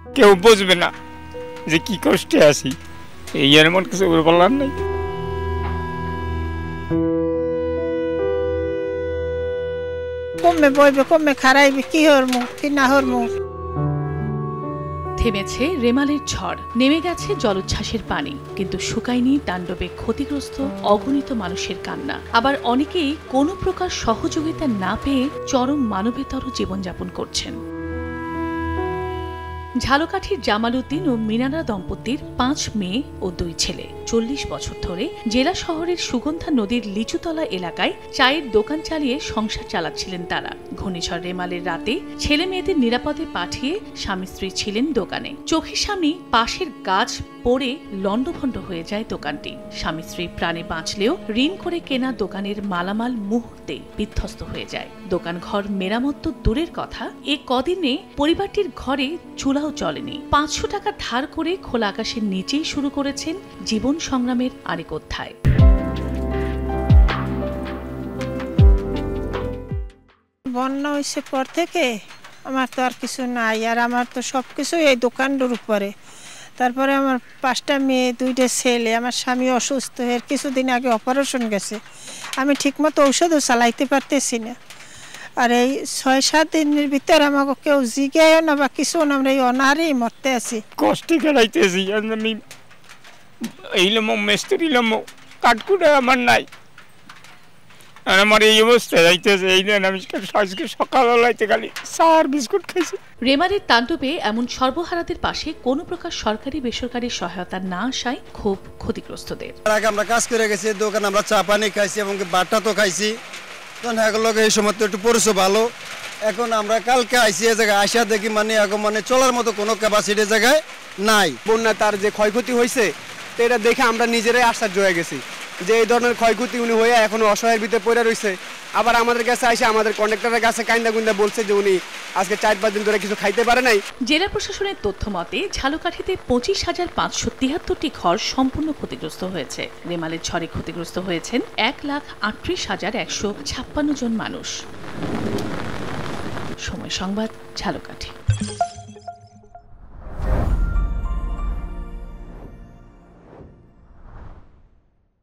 কেউ বুঝবে না যে কি কষ্টে আছি। এই আর এমন কিছু বলার নাই। কমে বইবে, কমে খারাইবে, কি হরমু কি না হরমু। থেমেছে রেমালের ঝড়, নেমে গেছে জলোচ্ছ্বাসের পানি, কিন্তু শুকায়নি তাণ্ডবে ক্ষতিগ্রস্ত অগণিত মানুষের কান্না। আবার অনেকেই কোনো প্রকার সহযোগিতা না পেয়ে চরম মানবেতর জীবনযাপন করছেন। ঝালকাঠির জামাল উদ্দিন ও মিনারা দম্পতির 5 মেয়ে ও 2 ছেলে। 40 বছর ধরে জেলা শহরের সুগন্ধা নদীর লিচুতলা এলাকায় চায়ের দোকান চালিয়ে সংসার চালাচ্ছিলেন তারা। ঘূর্ণিঝড় রেমালের রাতে ছেলে মেয়েদের নিরাপদে পাঠিয়ে স্বামী স্ত্রী ছিলেন দোকানে। চোখের সামনে পাশের গাছ পড়ে লণ্ডভণ্ড হয়ে যায় দোকানটি। স্বামী স্ত্রী প্রাণে বাঁচলেও ঋণ করে কেনা দোকানের মালামাল মুহূর্তে বিধ্বস্ত হয়ে যায়। দোকান ঘর মেরামত তো দূরের কথা, এ কদিনে পরিবারটির ঘরে চুলাও চলেনি। 500 টাকা ধার করে খোলা আকাশের নিচেই শুরু করেছেন জীবন সংগ্রামের আরেক অধ্যায়। বন্যা হয়েছে পর থেকে আমার তো আর কিছু নাই, আর আমার তো সব কিছু এই দোকানটার উপরে। তারপরে আমার 5টা মেয়ে, 2টা ছেলে, আমার স্বামী অসুস্থ, এর কিছুদিন আগে অপারেশন গেছে। আমি ঠিকমতো ঔষধও চালাইতে পারতেছি না। আর এই 6-7 দিনের ভিতরে আমাকে কেউ জিগায়ও না বা কিছু না, আমরা এই অনাহারেই মরতে আছি, কষ্টে কাটাইতেছি। আমি এইলাম মিস্ত্রি লাম, কাঠকুটা আমার নাই, আর আমার এই অবস্থায় যাইতেছে। এই দেন আমি আজকে সকালবেলাতে খালি চা আর বিস্কুট খাইছি। রেমালের তাণ্ডবে এমন সর্বহারাদের পাশে কোনো প্রকার সরকারি বেসরকারি সহায়তা না আসায় খুব ক্ষতিগ্রস্তদের। আগে আমরা কাজ করে গেছি দোকানে, আমরা চা পানি খাইছি এবং বাটা তো খাইছি। তখন এগুলোকে এই সময় তো একটু পরিচয় ভালো। এখন আমরা কালকে আইসি এ জায়গায় আসা দেখি মানে চলার মতো কোনো ক্যাপাসিটি জায়গায় নাই। বন্যা তার যে ক্ষয়ক্ষতি হয়েছে তো এটা দেখে আমরা নিজেরাই আশ্চর্য হয়ে গেছি যে এই ধরনের ক্ষয়ক্ষতি উনি হয়ে এখনো অসহায়ের ভিতরে পড়ে রয়েছে। আবার আমাদের কাছে আসে আমাদের কন্ট্রাক্টরের কাছে কাইন্দা গুন্দা বলছে যে উনি আজকে 4-5 দিন ধরে কিছু খাইতে পারে নাই। জেলা প্রশাসনের তথ্য মতে ঝালকাঠিতে 25,573টি ঘর সম্পূর্ণ ক্ষতিগ্রস্ত হয়েছে। রেমালের ঝড়ে ক্ষতিগ্রস্ত হয়েছেন 1,38,156 জন মানুষ। সময় সংবাদ, ঝালকাঠি।